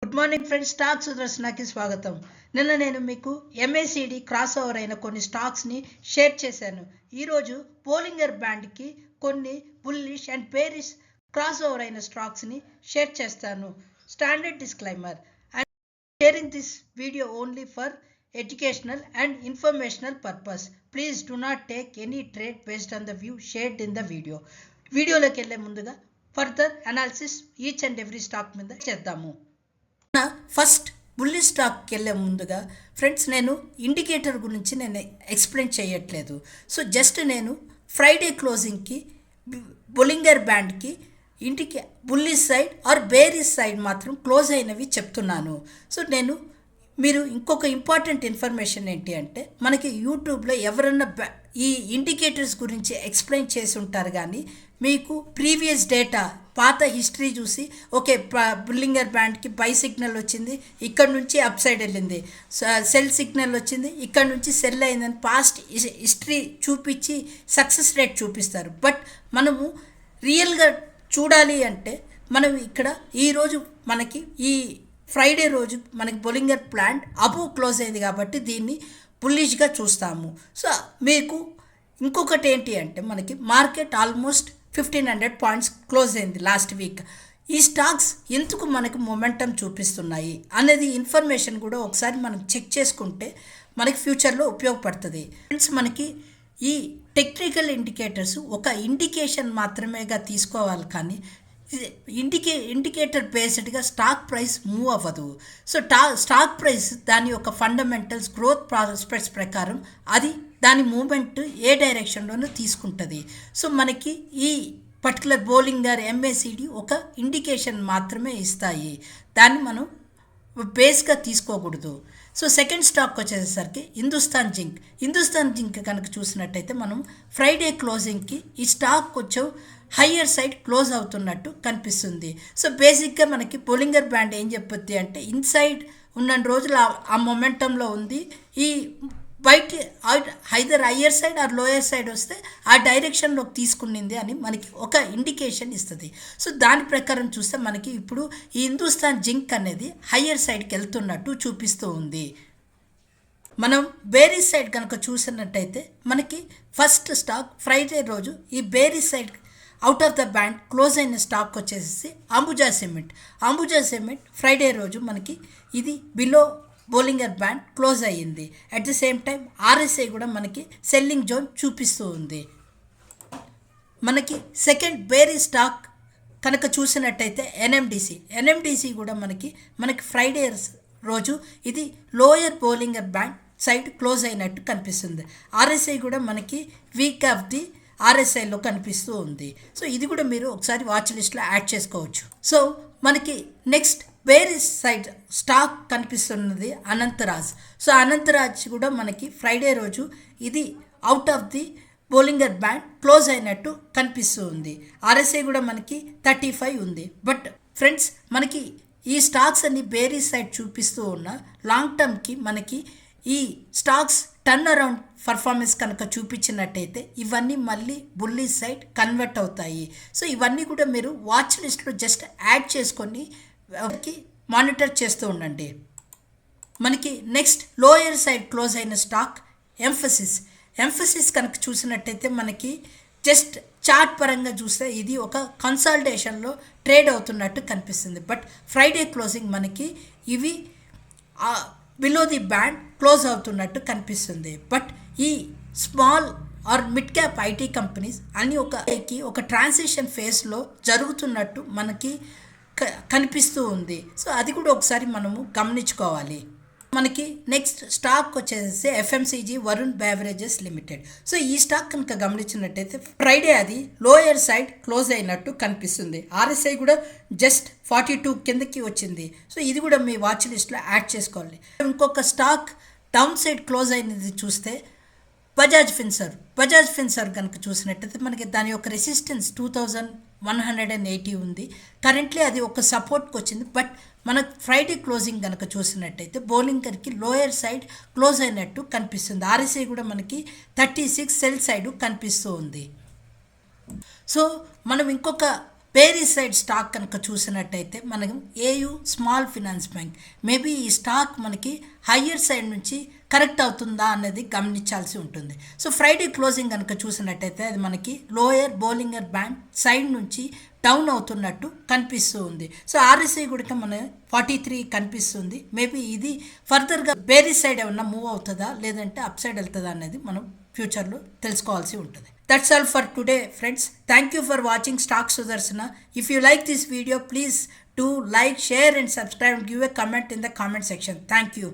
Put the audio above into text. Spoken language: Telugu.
గుడ్ మార్నింగ్ ఫ్రెండ్స్, స్టాక్ సుదర్శనకి స్వాగతం. నిన్న నేను మీకు ఎంఏసిడి క్రాస్ ఓవర్ అయిన కొన్ని స్టాక్స్ని షేర్ చేశాను. ఈరోజు బోలింగర్ బ్యాండ్కి కొన్ని bullish and bearish cross over అయిన స్టాక్స్ని షేర్ చేస్తాను. Standard disclaimer: I'm sharing this video only for educational and informational purpose. Please do not take any trade based on the view shared in the video. వీడియోలోకి వెళ్ళే ముందుగా further analysis each and every stock మీద చేద్దాము. ఫస్ట్ బుల్లిష్ స్టాక్కి వెళ్ళే ముందుగా ఫ్రెండ్స్, నేను ఇండికేటర్ గురించి నేను ఎక్స్ప్లెయిన్ చేయట్లేదు. సో జస్ట్ నేను ఫ్రైడే క్లోజింగ్కి బొలింగర్ బ్యాండ్కి ఇంటికి bullish side or bearish side మాత్రం క్లోజ్ అయినవి చెప్తున్నాను. సో మీరు ఇంకొక ఇంపార్టెంట్ ఇన్ఫర్మేషన్ ఏంటి అంటే, మనకి యూట్యూబ్లో ఎవరన్నా ఈ ఇండికేటర్స్ గురించి ఎక్స్ప్లెయిన్ చేసి ఉంటారు, కానీ మీకు ప్రీవియస్ డేటా పాత హిస్టరీ చూసి ఓకే బుల్లింగర్ బ్యాండ్కి బై సిగ్నల్ వచ్చింది, ఇక్కడ నుంచి అప్ సైడ్ వెళ్ళింది, సెల్ సిగ్నల్ వచ్చింది, ఇక్కడ నుంచి సెల్ అయిందని పాస్ట్ హిస్టరీ చూపించి సక్సెస్ రేట్ చూపిస్తారు. బట్ మనము రియల్గా చూడాలి అంటే మనం ఇక్కడ ఈరోజు మనకి ఈ ఫ్రైడే రోజు మనకి బొలింగర్ ప్లాంట్ అబోవ్ క్లోజ్ అయింది కాబట్టి దీన్ని బుల్లిష్గా చూస్తాము. సో మీకు ఇంకొకటి ఏంటి అంటే, మనకి మార్కెట్ ఆల్మోస్ట్ 1500 పాయింట్స్ క్లోజ్ అయింది లాస్ట్ వీక్. ఈ స్టాక్స్ ఎందుకు మనకు మొమెంటం చూపిస్తున్నాయి అనేది ఇన్ఫర్మేషన్ కూడా ఒకసారి మనం చెక్ చేసుకుంటే మనకి ఫ్యూచర్లో ఉపయోగపడుతుంది. ఫ్రెండ్స్, మనకి ఈ టెక్నికల్ ఇండికేటర్స్ ఒక ఇండికేషన్ మాత్రమేగా తీసుకోవాలి, కానీ ఇండికేటర్ బేస్డ్గా స్టాక్ ప్రైస్ మూవ్ అవ్వదు. సో స్టాక్ ప్రైస్ దాని యొక్క ఫండమెంటల్స్, గ్రోత్ ప్రాస్పెక్ట్స్ ప్రకారం అది దాని మూమెంట్ ఏ డైరెక్షన్లోనూ తీసుకుంటుంది. సో మనకి ఈ పర్టికులర్ బోలింగర్ ఎంఏసిడి ఒక ఇండికేషన్ మాత్రమే ఇస్తాయి, దాన్ని మనం బేస్గా తీసుకోకూడదు. సో సెకండ్ స్టాక్ వచ్చేసరికి హిందుస్థాన్ జింక్ కనుక చూసినట్టయితే మనం ఫ్రైడే క్లోజింగ్కి ఈ స్టాక్ కొంచెం హయ్యర్ సైడ్ క్లోజ్ అవుతున్నట్టు కనిపిస్తుంది. సో బేసిక్గా మనకి బొలింగర్ బ్యాండ్ ఏం చెప్పొద్ది అంటే, ఇన్సైడ్ ఉన్న రోజులు ఆ మొమెంటంలో ఉంది, ఈ బయట either higher side are lower side వస్తే ఆ డైరెక్షన్లోకి తీసుకునింది అని మనకి ఒక ఇండికేషన్ ఇస్తుంది. సో దాని ప్రకారం చూస్తే మనకి ఇప్పుడు ఈ హిందుస్థాన్ జింక్ అనేది హయ్యర్ సైడ్కి వెళ్తున్నట్టు చూపిస్తూ ఉంది. మనం బేరిష్ సైడ్ కనుక చూసినట్టయితే మనకి ఫస్ట్ స్టాక్ ఫ్రైడే రోజు ఈ bearish side out of the band close అయిన స్టాక్ వచ్చేసి అంబుజా సిమెంట్ ఫ్రైడే రోజు మనకి ఇది బిలో బోలింగర్ బ్యాండ్ క్లోజ్ అయ్యింది. At the same time RSI కూడా మనకి సెల్లింగ్ జోన్ చూపిస్తూ ఉంది. మనకి సెకండ్ బేరీ స్టాక్ కనుక చూసినట్టయితే ఎన్ఎండిసి కూడా మనకి ఫ్రైడే రోజు ఇది lower Bollinger band side close అయినట్టు కనిపిస్తుంది. ఆర్ఎస్ఐ కూడా మనకి వీక్ ఆఫ్ ది ఆర్ఎస్ఐలో కనిపిస్తూ ఉంది. సో ఇది కూడా మీరు ఒకసారి వాచ్ లిస్ట్లో యాడ్ చేసుకోవచ్చు. సో మనకి నెక్స్ట్ బేరిష్ సైడ్ స్టాక్ కనిపిస్తున్నది అనంతరాజ్ కూడా మనకి ఫ్రైడే రోజు ఇది out of the Bollinger band close అయినట్టు కనిపిస్తూ ఉంది. ఆర్ఎస్ఐ కూడా మనకి 35 ఉంది. బట్ ఫ్రెండ్స్, మనకి ఈ స్టాక్స్ అన్ని బేరిష్ సైడ్ చూపిస్తూ ఉన్న లాంగ్ టర్మ్కి మనకి ఈ స్టాక్స్ టర్న్ అరౌండ్ పర్ఫార్మెన్స్ కనుక చూపించినట్టయితే ఇవన్నీ మళ్ళీ బుల్లిష్ సైడ్ కన్వర్ట్ అవుతాయి. సో ఇవన్నీ కూడా మీరు వాచ్ లిస్ట్లో జస్ట్ యాడ్ చేసుకొని మానిటర్ చేస్తూ ఉండండి. మనకి నెక్స్ట్ లోయర్ సైడ్ క్లోజ్ అయిన స్టాక్ ఎంఫసిస్ కనుక చూసినట్టయితే మనకి జస్ట్ చార్ట్ పరంగా చూస్తే ఇది ఒక కన్సాలిడేషన్లో ట్రేడ్ అవుతున్నట్టు కనిపిస్తుంది. బట్ ఫ్రైడే క్లోజింగ్ మనకి ఇవి బిలో ది బ్యాండ్ క్లోజ్ అవుతున్నట్టు కనిపిస్తుంది. బట్ ఈ small or mid cap IT companies అన్ని ఒక ట్రాన్సిషన్ ఫేజ్లో జరుగుతున్నట్టు మనకి కనిపిస్తూ ఉంది. సో అది కూడా ఒకసారి మనము గమనించుకోవాలి. మనకి నెక్స్ట్ స్టాక్ వచ్చేసి FMCG Varun beverages limited. So ఈ స్టాక్ కనుక గమనించినట్టయితే ఫ్రైడే అది లోయర్ సైడ్ క్లోజ్ అయినట్టు కనిపిస్తుంది. ఆర్ఎస్ఐ కూడా జస్ట్ 42 కిందకి వచ్చింది. సో ఇది కూడా మీ వాచ్ లిస్ట్లో యాడ్ చేసుకోవాలి. ఇంకొక స్టాక్ డౌన్ సైడ్ క్లోజ్ అయినది చూస్తే బజాజ్ ఫిన్సర్ కనుక చూసినట్టయితే మనకి దాని యొక్క రెసిస్టెన్స్ 2180 ఉంది. కరెంట్లీ అది ఒక సపోర్ట్కి వచ్చింది. బట్ మనకు ఫ్రైడే క్లోజింగ్ కనుక చూసినట్టయితే బోలింగర్కి లోయర్ సైడ్ క్లోజ్ అయినట్టు కనిపిస్తుంది. ఆర్ఎస్ఐ కూడా మనకి 36 సెల్ సైడ్ కనిపిస్తూ ఉంది. సో మనం ఇంకొక బేరీ సైడ్ స్టాక్ కనుక చూసినట్టయితే మనం AU small finance bank maybe ఈ స్టాక్ మనకి హయ్యర్ సైడ్ నుంచి కరెక్ట్ అవుతుందా అనేది గమనించాల్సి ఉంటుంది. సో ఫ్రైడే క్లోజింగ్ కనుక చూసినట్టయితే అది మనకి లోయర్ బోలింగర్ బ్యాండ్ సైడ్ నుంచి డౌన్ అవుతున్నట్టు కనిపిస్తూ ఉంది. సో ఆర్ఎస్ఐ కూడా మన 43 కనిపిస్తుంది. మేబీ ఇది ఫర్దర్గా బేరీ సైడ్ ఏమన్నా మూవ్ అవుతుందా లేదంటే అప్ సైడ్ వెళ్తుందా అనేది మనం ఫ్యూచర్లో తెలుసుకోవాల్సి ఉంటుంది. That's all for today friends. Thank you for watching stock Sudarshana. If you like this video please do like, share and subscribe and give a comment in the comment section. Thank you.